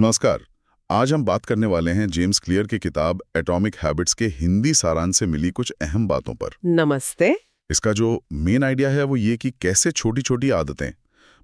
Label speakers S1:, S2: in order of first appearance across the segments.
S1: नमस्कार। आज हम बात करने वाले हैं जेम्स क्लियर की किताब एटॉमिक हैबिट्स के हिंदी सारांश से मिली कुछ अहम बातों पर।
S2: नमस्ते।
S1: इसका जो मेन आइडिया है वो ये कि कैसे छोटी छोटी आदतें,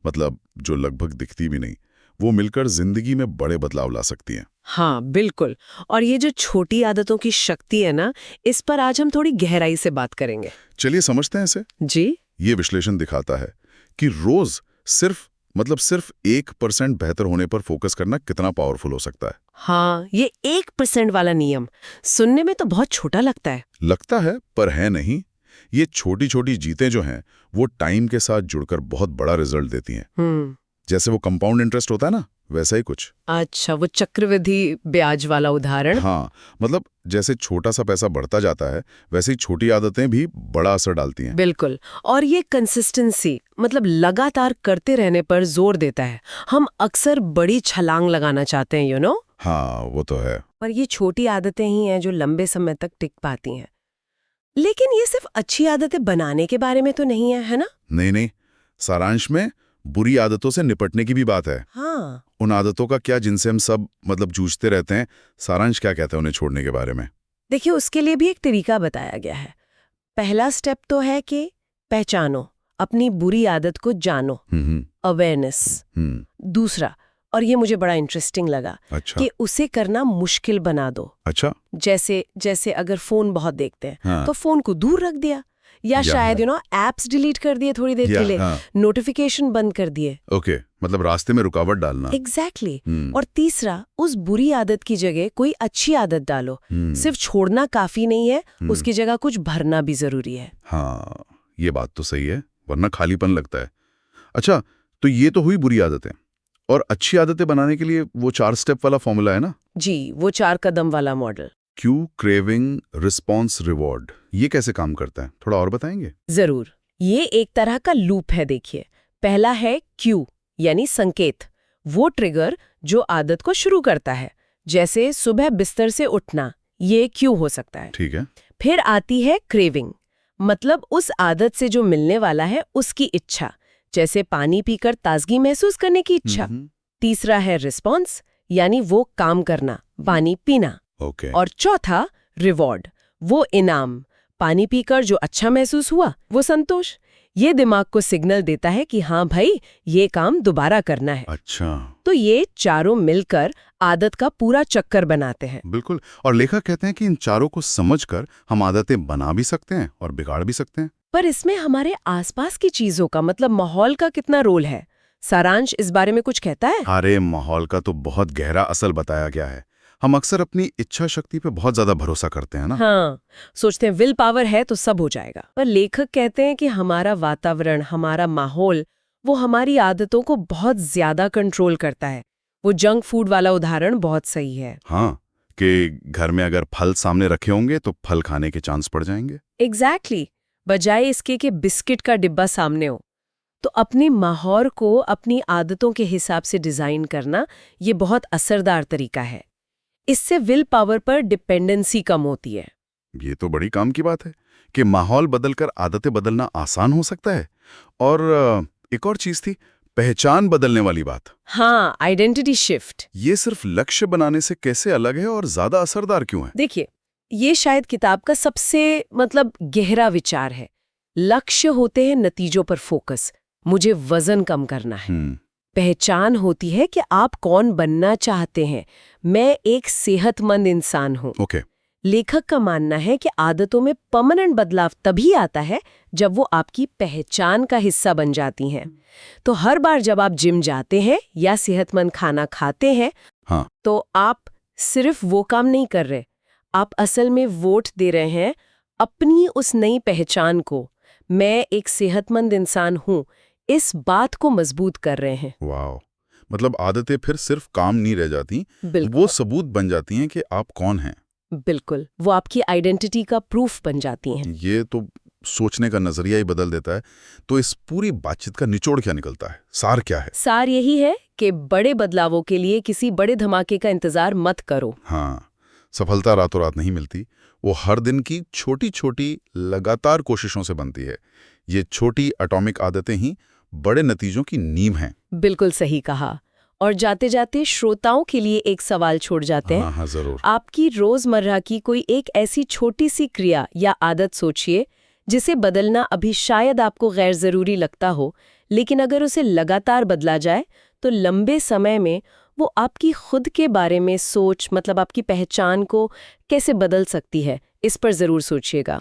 S1: मतलब जो लगभग दिखती भी नहीं, वो मिलकर जिंदगी में बड़े बदलाव ला सकती हैं।
S2: हाँ, बिल्कुल। और ये जो छोटी आदतों की शक्ति है ना, इस पर आज हम थोड़ी गहराई से बात करेंगे।
S1: चलिए समझते हैं इसे।
S2: जी।
S1: ये विश्लेषण दिखाता है कि रोज सिर्फ 1% बेहतर होने पर फोकस करना कितना पावरफुल हो सकता है।
S2: हाँ, ये 1% वाला नियम सुनने में तो बहुत छोटा
S1: लगता है पर है नहीं। ये छोटी छोटी जीतें जो हैं वो टाइम के साथ जुड़कर बहुत बड़ा रिजल्ट देती हैं।
S2: हम्म।
S1: जैसे वो कंपाउंड इंटरेस्ट होता है ना, वैसा ही कुछ।
S2: अच्छा, वो चक्रवृद्धि ब्याज वाला उदाहरण।
S1: हाँ, मतलब जैसे छोटा सा पैसा बढ़ता जाता है वैसे ही छोटी आदतें भी बड़ा असर डालती हैं।
S2: बिल्कुल। और ये कंसिस्टेंसी, मतलब लगातार करते रहने पर जोर देता है। हम अक्सर बड़ी छलांग लगाना चाहते हैं,
S1: हाँ, वो तो है।
S2: पर ये छोटी आदतें ही हैं जो लंबे समय तक टिक पाती हैं। लेकिन ये सिर्फ अच्छी आदतें बनाने के बारे में तो नहीं है ना?
S1: नहीं नहीं, सारांश में बुरी आदतों से निपटने की भी बात है।
S2: हाँ।
S1: उन आदतों का क्या जिनसे हम सब जूझते रहते हैं। सारांश क्या कहता है उन्हें छोड़ने के बारे में?
S2: देखिए, उसके लिए भी एक तरीका बताया गया है। पहला स्टेप तो है कि पहचानो, अपनी बुरी आदत को जानो, अवेयरनेस। दूसरा, और ये मुझे बड़ा इंटरेस्टिंग लगा,
S1: अच्छा।
S2: कि उसे करना मुश्किल बना दो।
S1: अच्छा।
S2: जैसे अगर फोन बहुत देखते हैं,
S1: हाँ।
S2: तो फोन को दूर रख दिया, या शायद एप्स डिलीट कर दिए थोड़ी देर के लिए,
S1: हाँ।
S2: नोटिफिकेशन बंद कर दिए।
S1: ओके, मतलब रास्ते में रुकावट डालना।
S2: एग्जैक्टली। और तीसरा, उस बुरी आदत की जगह कोई अच्छी आदत डालो। सिर्फ छोड़ना काफी नहीं है, उसकी जगह कुछ भरना भी जरूरी है।
S1: हाँ, ये बात तो सही है, वरना खालीपन लगता है। अच्छा, तो ये तो हुई बुरी आदतें। और अच्छी आदतें बनाने के लिए वो 4 स्टेप वाला फॉर्मूला है ना?
S2: जी, वो 4 कदम वाला model.
S1: Q, craving, response, reward. ये कैसे काम करता है, थोड़ा और बताएंगे?
S2: जरूर। ये एक तरह का लूप है। देखिए, पहला है क्यू, यानी संकेत, वो ट्रिगर जो आदत को शुरू करता है। जैसे सुबह बिस्तर से उठना, ये क्यू हो सकता है।
S1: ठीक है।
S2: फिर आती है क्रेविंग, मतलब उस आदत से जो मिलने वाला है उसकी इच्छा, जैसे पानी पीकर ताजगी महसूस करने की इच्छा। तीसरा है रिस्पॉन्स, यानी वो काम करना, पानी पीना।
S1: ओके।
S2: और चौथा रिवॉर्ड, वो इनाम, पानी पीकर जो अच्छा महसूस हुआ, वो संतोष। ये दिमाग को सिग्नल देता है कि हाँ भाई, ये काम दोबारा करना है।
S1: अच्छा।
S2: तो ये चारों मिलकर आदत का पूरा चक्कर बनाते हैं।
S1: बिल्कुल। और लेखक कहते हैं कि इन चारों को समझकर हम आदतें बना भी सकते हैं और बिगाड़ भी सकते हैं।
S2: पर इसमें हमारे आसपास की चीजों का, मतलब माहौल का कितना रोल है? सारांश इस बारे में कुछ कहता है?
S1: अरे, माहौल का तो बहुत गहरा असर बताया गया है। हम अक्सर अपनी इच्छा शक्ति पे बहुत ज्यादा भरोसा करते हैं ना।
S2: हाँ, सोचते हैं विल पावर है तो सब हो जाएगा। पर लेखक कहते हैं कि हमारा वातावरण, हमारा माहौल, वो हमारी आदतों को बहुत ज्यादा कंट्रोल करता है। वो जंक फूड वाला उदाहरण बहुत सही है।
S1: हाँ, कि घर में अगर फल सामने रखे होंगे तो फल खाने के चांस बढ़ जाएंगे।
S2: एग्जैक्टली। बजाय इसके कि बिस्किट का डिब्बा सामने हो। तो अपने माहौल को अपनी आदतों के हिसाब से डिजाइन करना, ये बहुत असरदार तरीका है। इससे विल पावर पर डिपेंडेंसी कम होती है।
S1: ये तो बड़ी काम की बात है कि माहौल बदलकर आदतें बदलना आसान हो सकता है। और एक और चीज थी, पहचान बदलने वाली बात।
S2: हाँ, आइडेंटिटी शिफ्ट।
S1: ये सिर्फ लक्ष्य बनाने से कैसे अलग है और ज्यादा असरदार क्यों है?
S2: देखिए, ये शायद किताब का सबसे गहरा विचार है। लक्ष्य होते हैं नतीजों पर फोकस, मुझे वजन कम करना है। पहचान होती है कि आप कौन बनना चाहते हैं, मैं एक सेहतमंद इंसान हूँ।
S1: ओके।
S2: लेखक का मानना है कि आदतों में परमानेंट बदलाव तभी आता है जब वो आपकी पहचान का हिस्सा बन जाती हैं। तो हर बार जब आप जिम जाते हैं या सेहतमंद खाना खाते हैं,
S1: हाँ।
S2: तो आप सिर्फ वो काम नहीं कर रहे, आप असल में वोट दे रहे हैं अपनी उस नई पहचान को। मैं एक सेहतमंद इंसान हूँ, इस बात को मजबूत कर रहे हैं।
S1: वाह, मतलब आदतें फिर सिर्फ काम नहीं रह जाती,
S2: बिल्कुल।
S1: वो सबूत बन जाती हैं कि आप कौन हैं।
S2: बिल्कुल, वो आपकी आइडेंटिटी का प्रूफ बन जाती हैं।
S1: ये तो सोचने का नजरिया ही बदल देता है। तो इस पूरी बातचीत का निचोड़ क्या निकलता है, सार क्या है?
S2: सार यही है कि बड़े बदलावों के लिए किसी बड़े धमाके का इंतजार मत करो।
S1: हाँ, सफलता रातों रात नहीं मिलती, वो हर दिन की छोटी छोटी लगातार कोशिशों से बनती है। ये छोटी एटॉमिक आदतें ही बड़े नतीजों की नींव हैं।
S2: बिल्कुल सही कहा। और जाते जाते श्रोताओं के लिए एक सवाल छोड़ जाते हैं।
S1: हाँ, जरूर।
S2: आपकी रोजमर्रा की कोई एक ऐसी छोटी सी क्रिया या आदत सोचिए जिसे बदलना अभी शायद आपको गैर जरूरी लगता हो, लेकिन अगर उसे लगातार बदला जाए तो लंबे समय में वो आपकी खुद के बारे में सोच, मतलब आपकी पहचान को कैसे बदल सकती है। इस पर जरूर सोचिएगा।